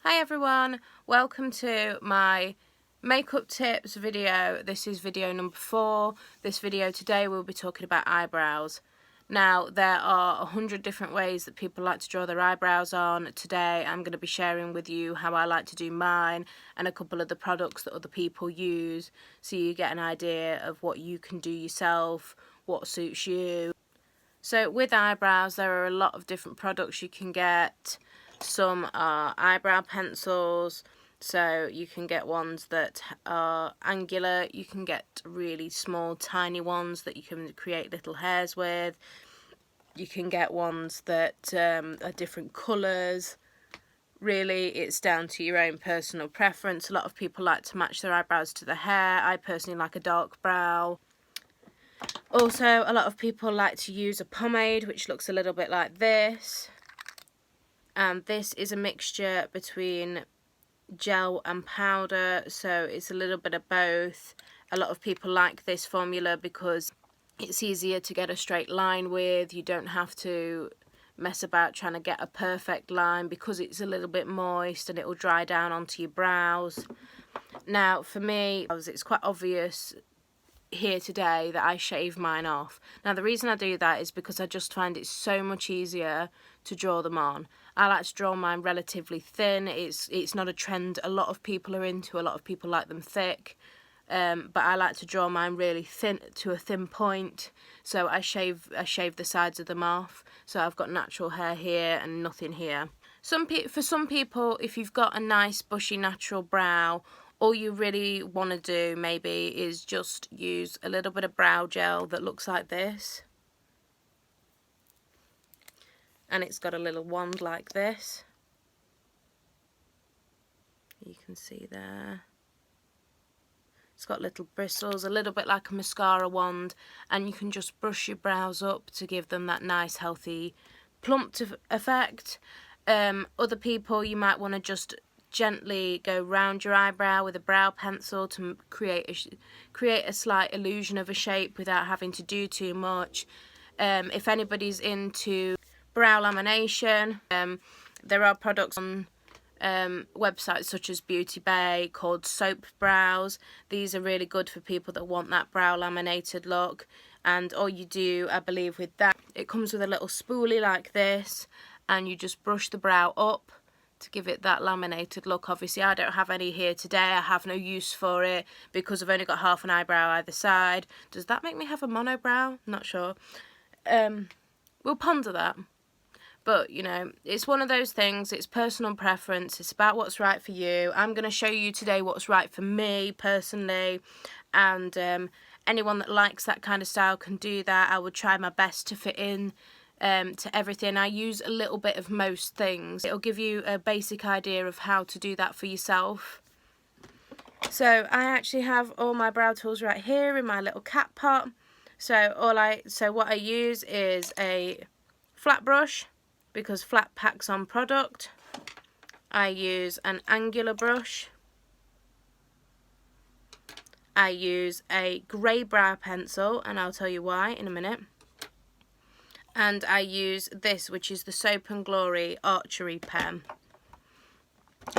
Hi everyone, welcome to my makeup tips video. This is video number 4. This video today we'll be talking about eyebrows. Now there are 100 different ways that people like to draw their eyebrows on. Today I'm going to be sharing with you how I like to do mine and a couple of the products that other people use, so you get an idea of what you can do yourself, what suits you. So with eyebrows there are a lot of different products you can get. Some are eyebrow pencils, so you can get ones that are angular, you can get really small tiny ones that you can create little hairs with, you can get ones that are different colours. Really it's down to your own personal preference. A lot of people like to match their eyebrows to the hair. I personally like a dark brow. Also a lot of people like to use a pomade which looks a little bit like this. And this is a mixture between gel and powder, so it's a little bit of both. A lot of people like this formula because it's easier to get a straight line with. You don't have to mess about trying to get a perfect line because it's a little bit moist and it will dry down onto your brows. Now for me, it's quite obvious here today that I shave mine off. Now the reason I do that is because I just find it so much easier to draw them on. I like to draw mine relatively thin. It's not a trend a lot of people are into. A lot of people like them thick, but I like to draw mine really thin, to a thin point. So I shave the sides of them off, so I've got natural hair here and nothing here. For some people, if you've got a nice bushy natural brow, all you really want to do maybe is just use a little bit of brow gel that looks like this. And it's got a little wand like this. You can see there. It's got little bristles, a little bit like a mascara wand, and you can just brush your brows up to give them that nice healthy plumped effect. Other people, you might want to just gently go round your eyebrow with a brow pencil to create a slight illusion of a shape without having to do too much. If anybody's into brow lamination, there are products on websites such as Beauty Bay called soap brows. These are really good for people that want that brow laminated look, and all you do, I believe, with that, it comes with a little spoolie like this, and you just brush the brow up to give it that laminated look. Obviously I don't have any here today, I have no use for it because I've only got half an eyebrow either side. Does that make me have a monobrow? Not sure. We'll ponder that. But you know, it's one of those things, it's personal preference, it's about what's right for you. I'm going to show you today what's right for me personally, and anyone that likes that kind of style can do that. I would try my best to fit in to everything. I use a little bit of most things. It'll give you a basic idea of how to do that for yourself. So I actually have all my brow tools right here in my little cat pot. So what I use is a flat brush because flat packs on product. I use an angular brush. I use a grey brow pencil, and I'll tell you why in a minute. And I use this, which is the Soap and Glory archery pen.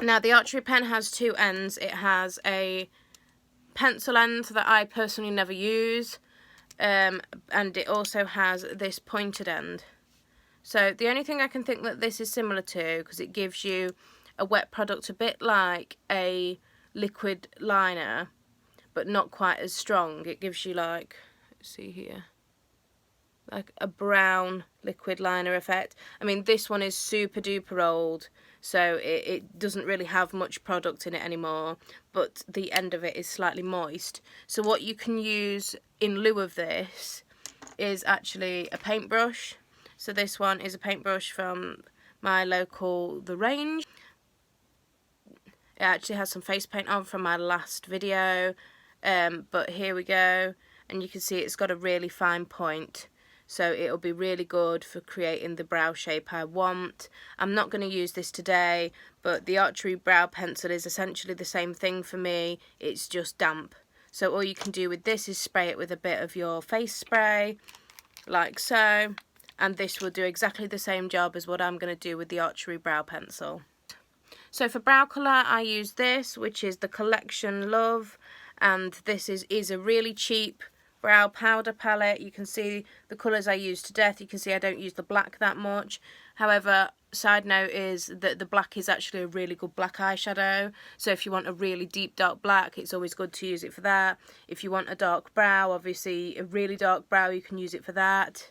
Now the archery pen has two ends. It has a pencil end that I personally never use, and it also has this pointed end. So the only thing I can think that this is similar to, because it gives you a wet product a bit like a liquid liner, but not quite as strong. It gives you, like, let's see here, like a brown liquid liner effect. I mean, this one is super duper old, so it doesn't really have much product in it anymore, but the end of it is slightly moist. So what you can use in lieu of this is actually a paintbrush. So this one is a paintbrush from my local The Range. It actually has some face paint on from my last video, but here we go, and you can see it's got a really fine point. So it'll be really good for creating the brow shape I want. I'm not going to use this today, but the archery brow pencil is essentially the same thing for me. It's just damp. So all you can do with this is spray it with a bit of your face spray, like so. And this will do exactly the same job as what I'm going to do with the archery brow pencil. So for brow colour I use this, which is the Collection Love, and this is a really cheap brow powder palette. You can see the colours I use to death. You can see I don't use the black that much. However, side note is that the black is actually a really good black eyeshadow, so if you want a really deep dark black, it's always good to use it for that. If you want a dark brow, obviously a really dark brow, you can use it for that.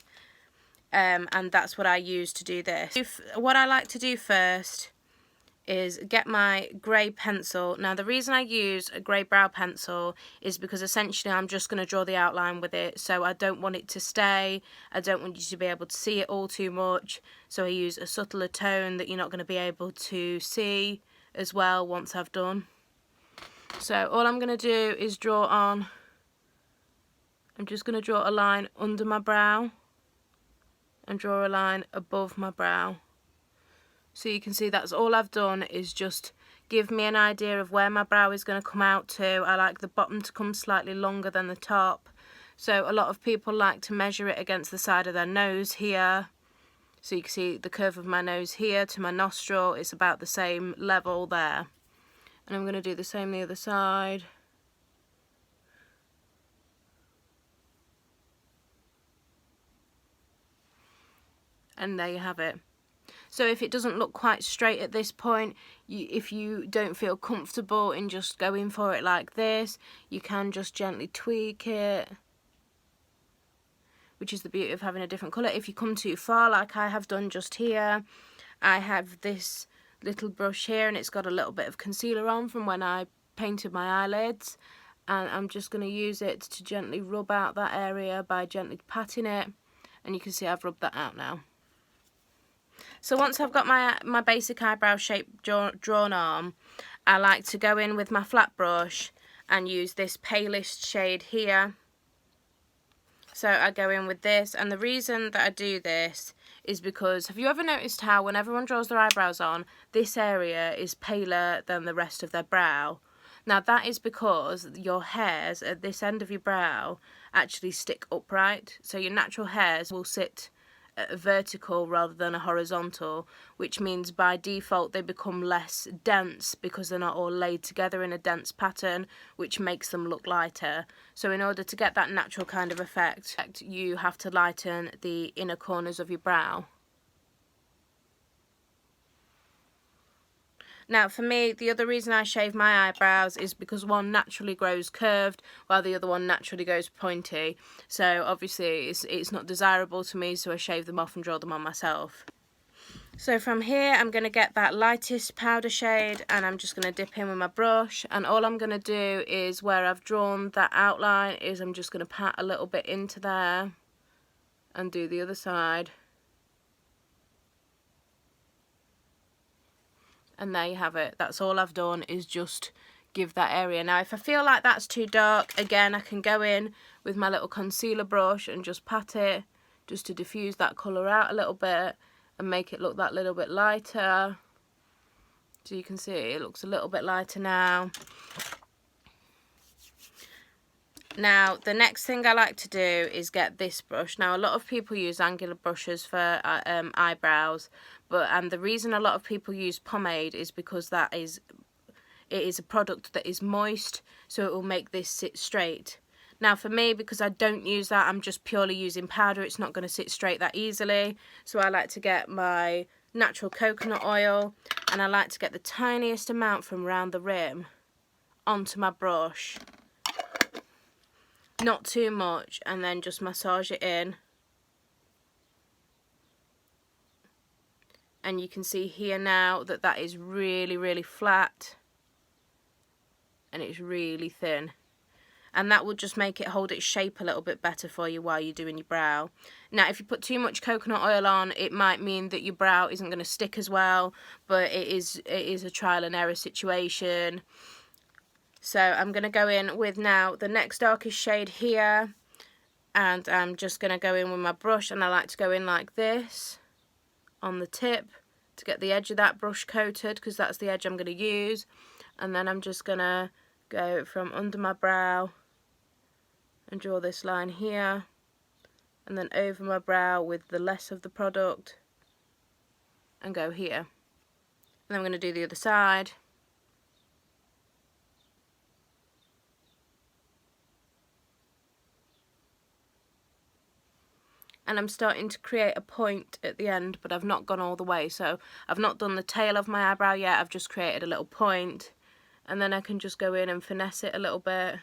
And that's what I use to do this. What I like to do first is get my grey pencil. Now the reason I use a grey brow pencil is because essentially I'm just going to draw the outline with it, so I don't want it to stay, I don't want you to be able to see it all too much, so I use a subtler tone that you're not going to be able to see as well once I've done. So all I'm going to do is draw on, I'm just going to draw a line under my brow and draw a line above my brow. So you can see that's all I've done, is just give me an idea of where my brow is going to come out to. I like the bottom to come slightly longer than the top. So a lot of people like to measure it against the side of their nose here. So you can see the curve of my nose here to my nostril is about the same level there. And I'm going to do the same the other side. And there you have it. So if it doesn't look quite straight at this point, if you don't feel comfortable in just going for it like this, you can just gently tweak it, which is the beauty of having a different colour. If you come too far, like I have done just here, I have this little brush here and it's got a little bit of concealer on from when I painted my eyelids, and I'm just going to use it to gently rub out that area by gently patting it, and you can see I've rubbed that out now. So once I've got my basic eyebrow shape drawn on, I like to go in with my flat brush and use this palest shade here. So I go in with this, and the reason that I do this is because, have you ever noticed how when everyone draws their eyebrows on, this area is paler than the rest of their brow? Now that is because your hairs at this end of your brow actually stick upright, so your natural hairs will sit vertical rather than a horizontal, which means by default they become less dense because they're not all laid together in a dense pattern, which makes them look lighter. So in order to get that natural kind of effect, you have to lighten the inner corners of your brow. Now for me, the other reason I shave my eyebrows is because one naturally grows curved while the other one naturally goes pointy. So obviously it's not desirable to me, so I shave them off and draw them on myself. So from here I'm going to get that lightest powder shade and I'm just going to dip in with my brush, and all I'm going to do is where I've drawn that outline is I'm just going to pat a little bit into there and do the other side. And there you have it. That's all I've done, is just give that area. Now if I feel like that's too dark, again I can go in with my little concealer brush and just pat it just to diffuse that colour out a little bit and make it look that little bit lighter. So you can see it looks a little bit lighter now. Now the next thing I like to do is get this brush. Now a lot of people use angular brushes for eyebrows, and the reason a lot of people use pomade is because it is a product that is moist, so it will make this sit straight. Now for me, because I don't use that, I'm just purely using powder, it's not going to sit straight that easily, so I like to get my natural coconut oil and I like to get the tiniest amount from around the rim onto my brush. Not too much, and then just massage it in. And you can see here now that that is really, really flat and it's really thin. And that will just make it hold its shape a little bit better for you while you're doing your brow. Now if you put too much coconut oil on, it might mean that your brow isn't going to stick as well, but it is a trial and error situation. So I'm going to go in with now the next darkest shade here, and I'm just going to go in with my brush, and I like to go in like this on the tip to get the edge of that brush coated, because that's the edge I'm going to use. And then I'm just going to go from under my brow and draw this line here, and then over my brow with the less of the product and go here. And then I'm going to do the other side. And I'm starting to create a point at the end, but I've not gone all the way. So I've not done the tail of my eyebrow yet, I've just created a little point. And then I can just go in and finesse it a little bit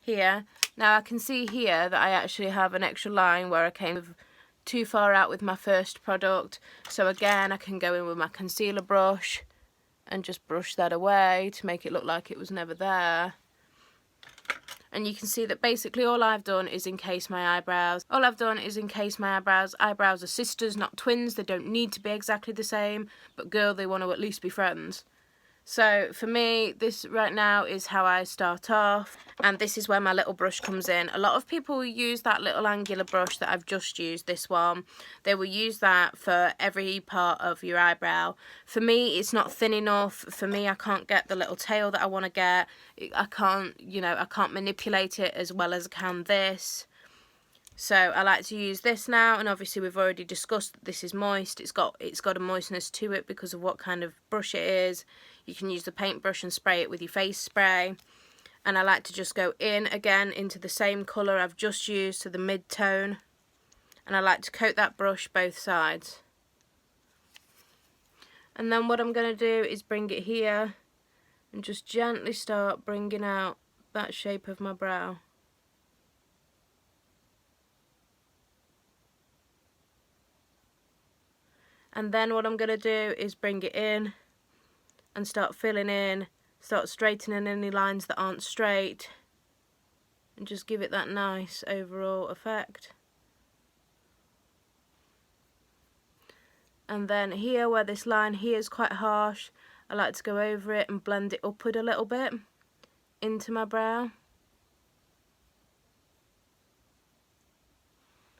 here. Now I can see here that I actually have an extra line where I came too far out with my first product. So again, I can go in with my concealer brush and just brush that away to make it look like it was never there. And you can see that basically all I've done is encase my eyebrows. Eyebrows are sisters, not twins. They don't need to be exactly the same, but girl, they want to at least be friends. So for me, this right now is how I start off, and this is where my little brush comes in. A lot of people use that little angular brush that I've just used, this one. They will use that for every part of your eyebrow. For me, it's not thin enough. For me, I can't get the little tail that I want to get. I can't, I can't manipulate it as well as I can this. So I like to use this now, and obviously we've already discussed that this is moist. It's got a moistness to it because of what kind of brush it is. You can use the paintbrush and spray it with your face spray. And I like to just go in again into the same colour I've just used, to the mid-tone. And I like to coat that brush both sides. And then what I'm going to do is bring it here and just gently start bringing out that shape of my brow. And then what I'm going to do is bring it in and start filling in, start straightening any lines that aren't straight, and just give it that nice overall effect. And then here, where this line here is quite harsh, I like to go over it and blend it upward a little bit into my brow.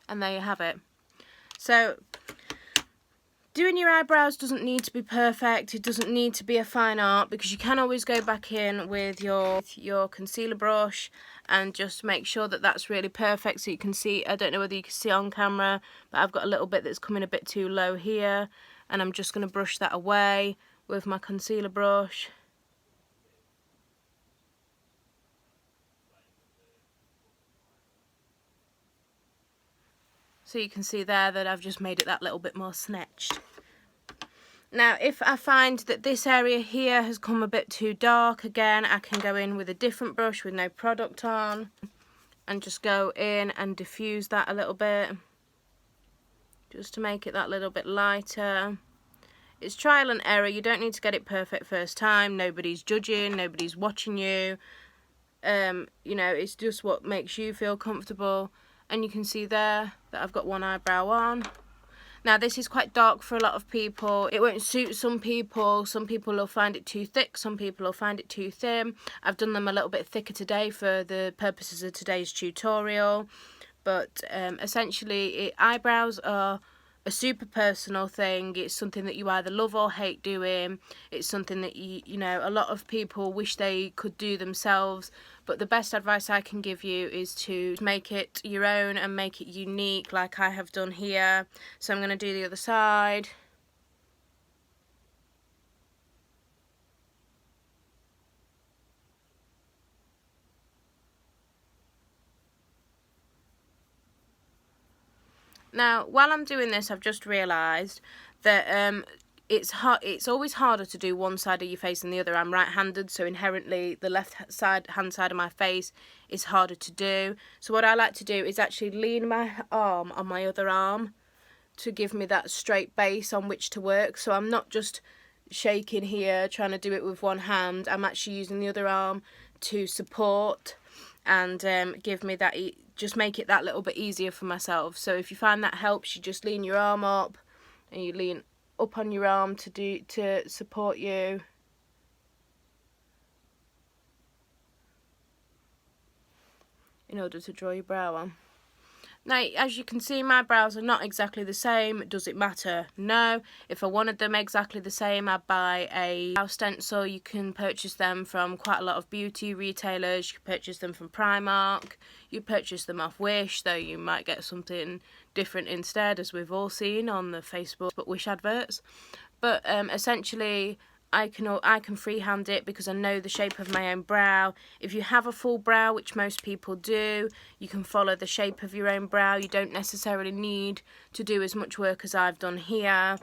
And there you have it. So doing your eyebrows doesn't need to be perfect. It doesn't need to be a fine art, because you can always go back in with your concealer brush and just make sure that that's really perfect. So you can see, I don't know whether you can see on camera, but I've got a little bit that's coming a bit too low here, and I'm just going to brush that away with my concealer brush. So you can see there that I've just made it that little bit more snatched. Now, if I find that this area here has come a bit too dark, again, I can go in with a different brush with no product on and just go in and diffuse that a little bit, just to make it that little bit lighter. It's trial and error. You don't need to get it perfect first time. Nobody's judging, nobody's watching you. It's just what makes you feel comfortable. And you can see there that I've got one eyebrow on. Now this is quite dark for a lot of people. It won't suit some people. Some people will find it too thick, some people will find it too thin. I've done them a little bit thicker today for the purposes of today's tutorial. But essentially, eyebrows are a super personal thing. It's something that you either love or hate doing. It's something that a lot of people wish they could do themselves, but the best advice I can give you is to make it your own and make it unique, like I have done here. So I'm going to do the other side. Now, while I'm doing this, I've just realised that it's always harder to do one side of your face than the other. I'm right-handed, so inherently the hand side of my face is harder to do. So what I like to do is actually lean my arm on my other arm to give me that straight base on which to work. So I'm not just shaking here, trying to do it with one hand. I'm actually using the other arm to support and give me that, just make it that little bit easier for myself. So if you find that helps, you just lean your arm up and you lean up on your arm to support you. In order to draw your brow on. Now, as you can see, my brows are not exactly the same. Does it matter? No. If I wanted them exactly the same, I'd buy a brow stencil. You can purchase them from quite a lot of beauty retailers. You can purchase them from Primark. You purchase them off Wish, though you might get something different instead, as we've all seen on the Facebook Wish adverts. but essentially I can freehand it because I know the shape of my own brow. If you have a full brow, which most people do, you can follow the shape of your own brow. You don't necessarily need to do as much work as I've done here.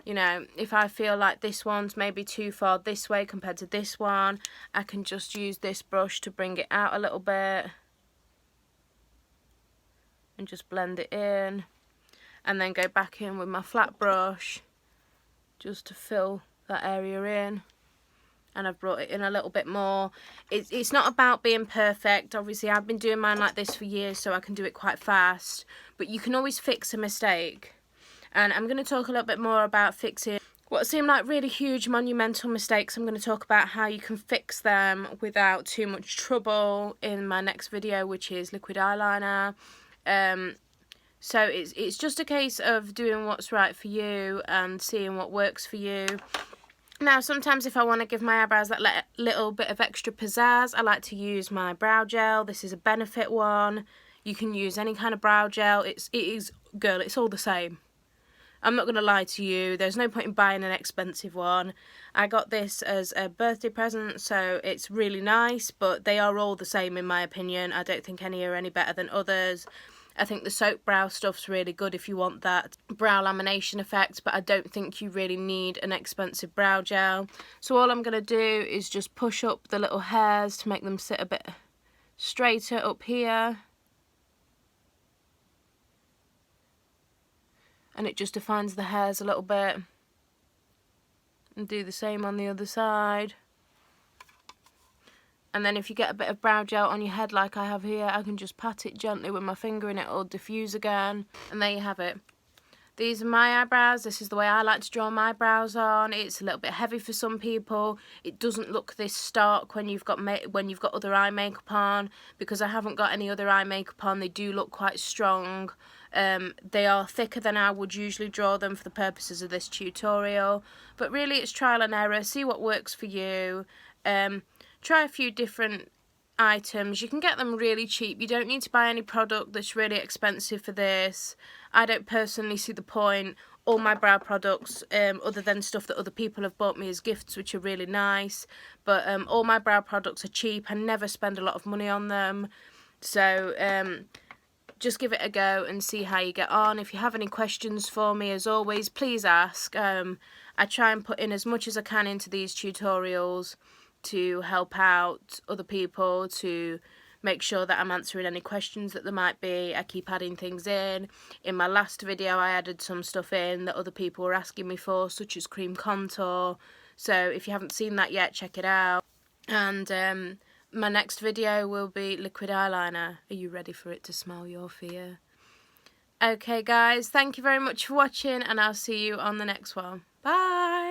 You know, if I feel like this one's maybe too far this way compared to this one, I can just use this brush to bring it out a little bit and just blend it in, and then go back in with my flat brush just to fill that area in. And I've brought it in a little bit more. It's not about being perfect. Obviously I've been doing mine like this for years, so I can do it quite fast, but you can always fix a mistake. And I'm going to talk a little bit more about fixing what seem like really huge monumental mistakes. I'm going to talk about how you can fix them without too much trouble in my next video, which is liquid eyeliner. So it's just a case of doing what's right for you and seeing what works for you. Now, sometimes if I want to give my eyebrows that little bit of extra pizzazz, I like to use my brow gel. This is a Benefit one. You can use any kind of brow gel. It is, girl, it's all the same. I'm not going to lie to you. There's no point in buying an expensive one. I got this as a birthday present, so it's really nice, but they are all the same in my opinion. I don't think any are any better than others. I think the soap brow stuff's really good if you want that brow lamination effect, but I don't think you really need an expensive brow gel. So all I'm going to do is just push up the little hairs to make them sit a bit straighter up here. And it just defines the hairs a little bit. And do the same on the other side. And then if you get a bit of brow gel on your head like I have here, I can just pat it gently with my finger and it'll diffuse again. And there you have it. These are my eyebrows. This is the way I like to draw my brows on. It's a little bit heavy for some people. It doesn't look this stark when you've got other eye makeup on. Because I haven't got any other eye makeup on, they do look quite strong. They are thicker than I would usually draw them for the purposes of this tutorial. But really it's trial and error. See what works for you. Try a few different items. You can get them really cheap. You don't need to buy any product that's really expensive for this. I don't personally see the point. All my brow products, other than stuff that other people have bought me as gifts, which are really nice, but all my brow products are cheap. I never spend a lot of money on them. So just give it a go and see how you get on. If you have any questions for me, as always, please ask. I try and put in as much as I can into these tutorials to help out other people, to make sure that I'm answering any questions that there might be. I keep adding things in. In my last video I added some stuff in that other people were asking me for, such as cream contour. So if you haven't seen that yet, check it out. And my next video will be liquid eyeliner. Are you ready for it to smell your fear? Okay guys, thank you very much for watching, and I'll see you on the next one. Bye!